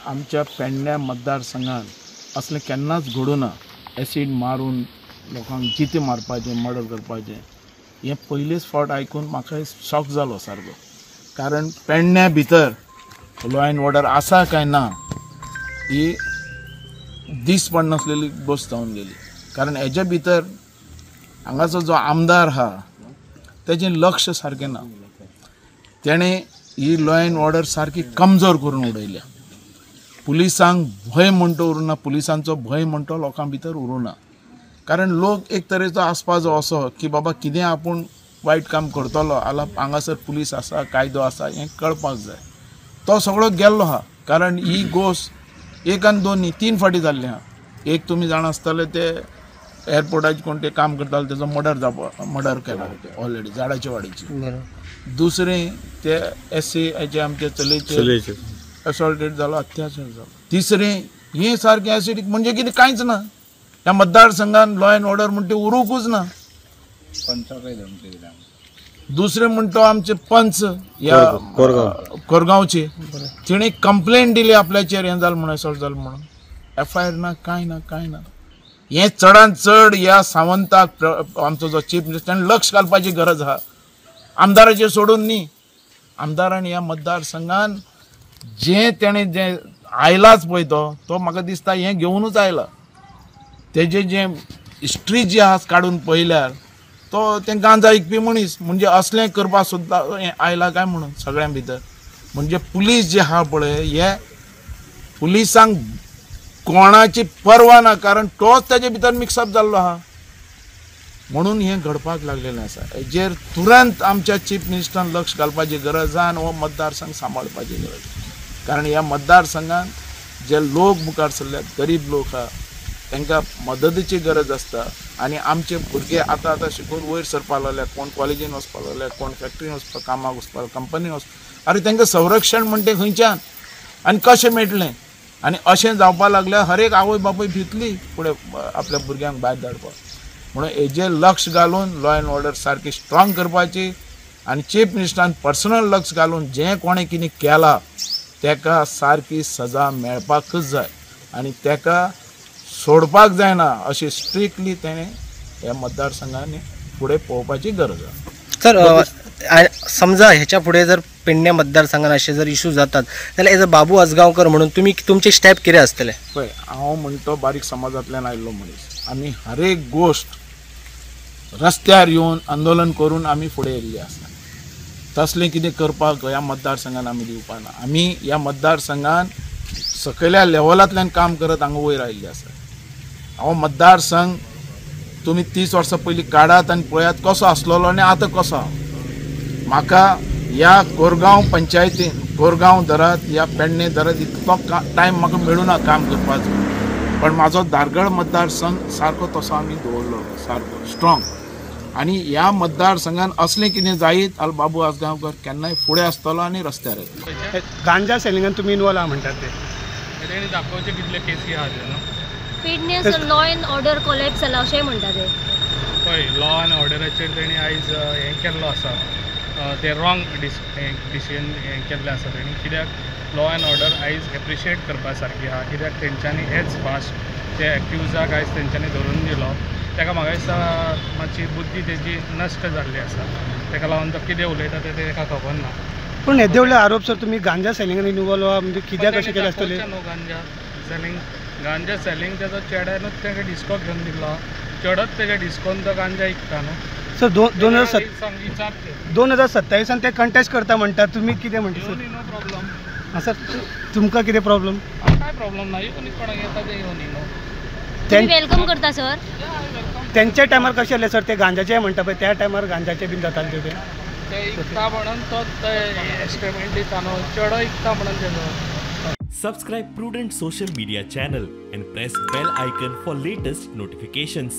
आमच्या पेडण्या मतदारसंघात असलें केन्नाच घडूना एसीड मारून लोकांक जिते मारपाचें मर्डर करपाचें हें पयलीच फावट आयकून म्हाका शॉक जालो सारको कारण पेडण्या भितर लॉ अँड ऑर्डर आसा काय ना ही दीस पडनासलेली गोश्ट जावन गेली कारण हेच्या भितर हांगाचो जो आमदार आहा तेजें लक्ष सारकें ना तेणें ही लॉ अँड ऑर्डर सारकी कमजोर करून उडयल्या पुलिसांक भंय म्हणटो उरूना पुलिसांचो भंय म्हणटो लोकां भितर उरूना कारण लोक एक तरेचो आसपाचो असो की बाबा कितें आपूण वायट काम करतलो हांगासर पुलीस आसा कायदो आसा हें कळपाक जाय तो सगळो गेल्लो आहा कारण ही गोश्ट एक आनी दोन न्ही 3 फावटी जाल्ली आहा एक तुमी जाण आसतले ते एअरपोर्टाचे कोण ते काम करताले तेजो मर्डर केला ऑलरेडी झाडाच्या वाडीची दुसरें ते SC हेचे आमचे चलयेचे असॉल्टेड जालो अत्याचार जालो तिसरें हें सारकें एसिडीक म्हणजे कितें कांयच ना ह्या मतदारसंघान लॉ अँड ऑर्डर म्हणटा उरूंकूच ना दुसरें म्हणतो आमचे पंच ह्या कोरगांवचे तिणें कंप्लेंट दिली आपल्याचेर हें जालें म्हणून असॉल्ट जालें म्हणून FIR ना कांय ना हें चडांत चड ह्या सावंताक आमचो जो चीफ मिनिस्टर लक्ष घालपाची गरज आहा आमदाराचेर सोडून न्ही आमदारान ह्या मतदारसंघान जें आयलाच पळय तो म्हाका दिसता हें घेवनूच आयला तेजें जें हिस्ट्री जी आहा काडून पळयल्यार तो तें गांजा विकपी मनीस म्हणजे असलें करपाक सुद्दां हें आयला काय म्हणून सगळ्यां भितर म्हणजे पुलीस जे आहा पळय हे पुलिसांक कोणाची पर्वा ना कारण तोच तेजे भितर मिक्सअप जाल्लो आहा म्हणून हें घडपाक लागलेलें आसा हेजेर तुरंत आमच्या चीफ मिनिस्टरान लक्ष घालपाची गरज आहा आनी हो मतदारसंघ सांबाळपाची गरज कारण ह्या मतदारसंघात जे लोक मुखार सरल्यात गरीब लोक आहा तांकां मदतीची गरज आसता आनी आमचे भुरगे आतां शिकून वयर सरपाक लागल्यात कोण कॉलेजीन वचपाक लागल्यात कोण फॅक्टरीन वचपाक कामाक वचपाक कंपनीन वचपाक अरे तांकां संरक्षण म्हणटे खंयच्यान आनी कशें मेळटलें आनी अशें जावपाक लागल्यार हर एक आवय बापूय भितली फुडें आपल्या भुरग्यांक भायर धाडपाक म्हणून हेजेर लक्ष घालून लॉ अँड ऑर्डर सारकी स्ट्रॉंग करपाची आनी चीफ मिनिस्टरान पर्सनल लक्ष घालून जें कोणें कितें केलां तेका सारकी सजा मेळपाकच जाय आनी तेका सोडपाक जायना अशी स्ट्रिक्टली तेणें ह्या मतदारसंघांनी फुडें पळोवपाची गरज आसा सर समजा ह्याच्या फुडें जर पेडण्या मतदारसंघात अशे जर इश्यू जातात जाल्यार एज अ बाबू आसगांवकर म्हणून तुमी तुमचे स्टेप कितें आसतले पळय हांव म्हणटो बारीक समाजांतल्यान आयिल्लो मनीस आमी हर एक गोश्ट रस्त्यार येवन आंदोलन करून आमी फुडें येयल्ली आसा तसलें कितें करपाक ह्या मतदारसंघान आमी दिवपाना आमी ह्या मतदारसंघान सकयल्या लेवलांतल्यान काम करत हांगा वयर आयिल्ले आसा हांव मतदारसंघ तुमी 30 वर्सां पयलीं काडात आनी पळयात कसो आसलेलो आनी आतां कसो म्हाका ह्या कोरगांव पंचायतीन कोरगांव धरात ह्या पेडणे धरात इतलो टायम म्हाका मेळूना काम करपाचो पण म्हाजो धारगळ मतदारसंघ सारको तसो आमी दवरलो सारको स्ट्रॉंग आनी ह्या मतदारसंघान असलें कितें जायत जाल्यार बाबू आसगांवकर केन्नाय फुडें आसतलो आनी रस्त्यार येतलो गांजा सेलिंगान तुमी इनवॉल्व आहा म्हणटात ते दाखोवचे कितले केसी आहा न्हू पेडण्याचो लॉ अँड ऑर्डर कोलॅप्स जाला अशेंय म्हणटा ते पळय लॉ अँड ऑर्डराचेर तेणी आयज हें केल्लो आसा ते रॉंग डिसिजन हें केल्लें आसा तेणी कित्याक लॉ अँड ऑर्डर आयज एप्रिशिएट करपा सारकी आहा कित्याक तेंच्यांनी हेच फास्ट ते एक्युजाक आयज तेंच्यांनी धरून दिलो ताका म्हाका दिसता मातशी बुद्धी तेजी नश्ट जाल्ली आसा ताका लागून तो कितें उलयता तें ताका खबर ना पूण येदे व्हडले आरोप सर तुमी गांजा सेलिंगान इनवॉल्व आहा म्हणजे कित्याक अशें केलें आसतलें गांजा सेलिंग तेजो चेड्यानूच ताका डिस्को घेवन दिलो चेडोच तेज्या डिस्कोन तो गांजा विकता न्हू सर 2027 ते कंटेस्ट करता म्हणटात तुमी कितें म्हणटा सर नो प्रॉब्लम सर तुमकां कितें प्रॉब्लम काय प्रॉब्लम ना कोणी कोणाक येता ते येवन तुम्ही वेलकम करता सर तेंच्या टायमार कशें आसलें सर ते गांजाचे म्हणटा पळय त्या टायमार गांजाचे बीन जाताले ते विकता म्हणून तो एक्सपेरिमेंट दिता न्हू चेडो विकता म्हणून तेजो Subscribe Prudent social media channel and press bell icon for latest notifications.